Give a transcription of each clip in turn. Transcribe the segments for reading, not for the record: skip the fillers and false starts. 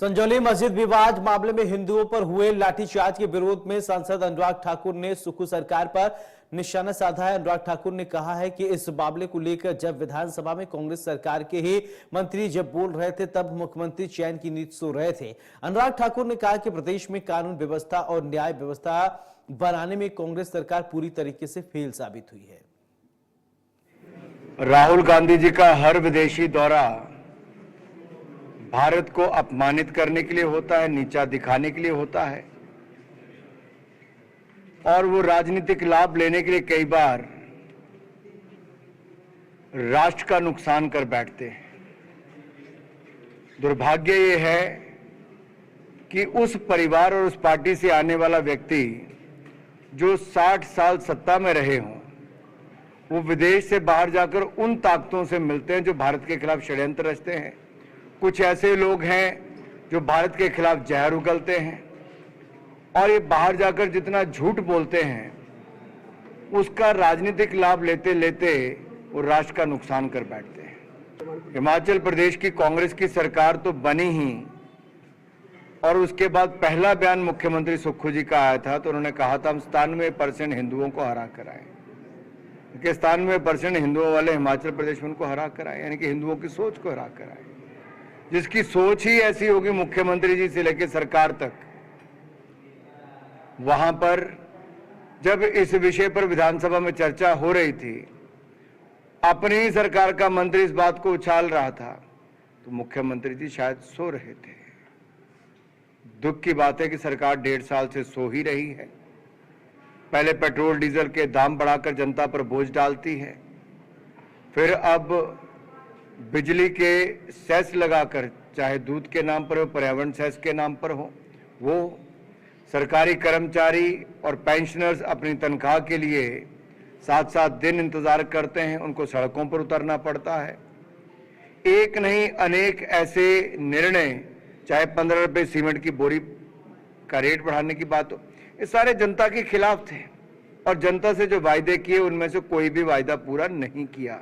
संजौली मस्जिद विवाद मामले में हिंदुओं पर हुए लाठीचार्ज के विरोध में सांसद अनुराग ठाकुर ने सुक्खू सरकार पर निशाना साधा है। अनुराग ठाकुर ने कहा है कि इस मामले को लेकर जब विधानसभा में कांग्रेस सरकार के ही मंत्री जब बोल रहे थे तब मुख्यमंत्री चैन की नींद सो रहे थे। अनुराग ठाकुर ने कहा कि प्रदेश में कानून व्यवस्था और न्याय व्यवस्था बनाने में कांग्रेस सरकार पूरी तरीके से फेल साबित हुई है। राहुल गांधी जी का हर विदेशी दौरा भारत को अपमानित करने के लिए होता है, नीचा दिखाने के लिए होता है और वो राजनीतिक लाभ लेने के लिए कई बार राष्ट्र का नुकसान कर बैठते हैं। दुर्भाग्य ये है कि उस परिवार और उस पार्टी से आने वाला व्यक्ति जो 60 साल सत्ता में रहे हों, वो विदेश से बाहर जाकर उन ताकतों से मिलते हैं जो भारत के खिलाफ षड्यंत्र रचते हैं। कुछ ऐसे लोग हैं जो भारत के खिलाफ जहर उगलते हैं और ये बाहर जाकर जितना झूठ बोलते हैं उसका राजनीतिक लाभ लेते लेते वो राष्ट्र का नुकसान कर बैठते हैं। हिमाचल प्रदेश की कांग्रेस की सरकार तो बनी ही और उसके बाद पहला बयान मुख्यमंत्री सुक्खू जी का आया था तो उन्होंने कहा था हम 97% हिंदुओं को हरा कर आए। 97% हिंदुओं वाले हिमाचल प्रदेश में उनको हरा कर आए, यानी कि हिंदुओं की सोच को हरा कर आए। जिसकी सोच ही ऐसी होगी मुख्यमंत्री जी से लेकर सरकार तक, वहां पर जब इस विषय पर विधानसभा में चर्चा हो रही थी, अपनी ही सरकार का मंत्री इस बात को उछाल रहा था तो मुख्यमंत्री जी शायद सो रहे थे। दुख की बात है कि सरकार 1.5 साल से सो ही रही है। पहले पेट्रोल डीजल के दाम बढ़ाकर जनता पर बोझ डालती है, फिर अब बिजली के सेस लगाकर, चाहे दूध के नाम पर हो, पर्यावरण सेस के नाम पर हो, वो सरकारी कर्मचारी और पेंशनर्स अपनी तनख्वाह के लिए 7-7 दिन इंतजार करते हैं, उनको सड़कों पर उतरना पड़ता है। एक नहीं अनेक ऐसे निर्णय, चाहे 15 रुपए सीमेंट की बोरी का रेट बढ़ाने की बात हो, ये सारे जनता के खिलाफ थे और जनता से जो वायदे किए उनमें से कोई भी वायदा पूरा नहीं किया।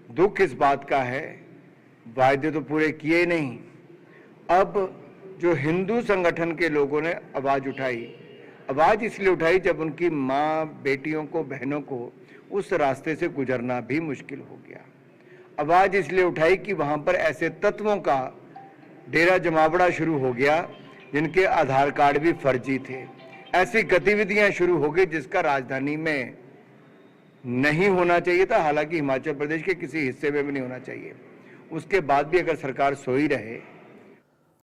दुख इस बात का है, वायदे तो पूरे किए नहीं। अब जो हिंदू संगठन के लोगों ने आवाज उठाई, आवाज इसलिए उठाई जब उनकी माँ, बेटियों को, बहनों को उस रास्ते से गुजरना भी मुश्किल हो गया। आवाज इसलिए उठाई कि वहां पर ऐसे तत्वों का डेरा जमावड़ा शुरू हो गया जिनके आधार कार्ड भी फर्जी थे। ऐसी गतिविधियां शुरू हो गई जिसका राजधानी में नहीं होना चाहिए था, हालांकि हिमाचल प्रदेश के किसी हिस्से में भी नहीं होना चाहिए। उसके बाद भी अगर सरकार सोई रहे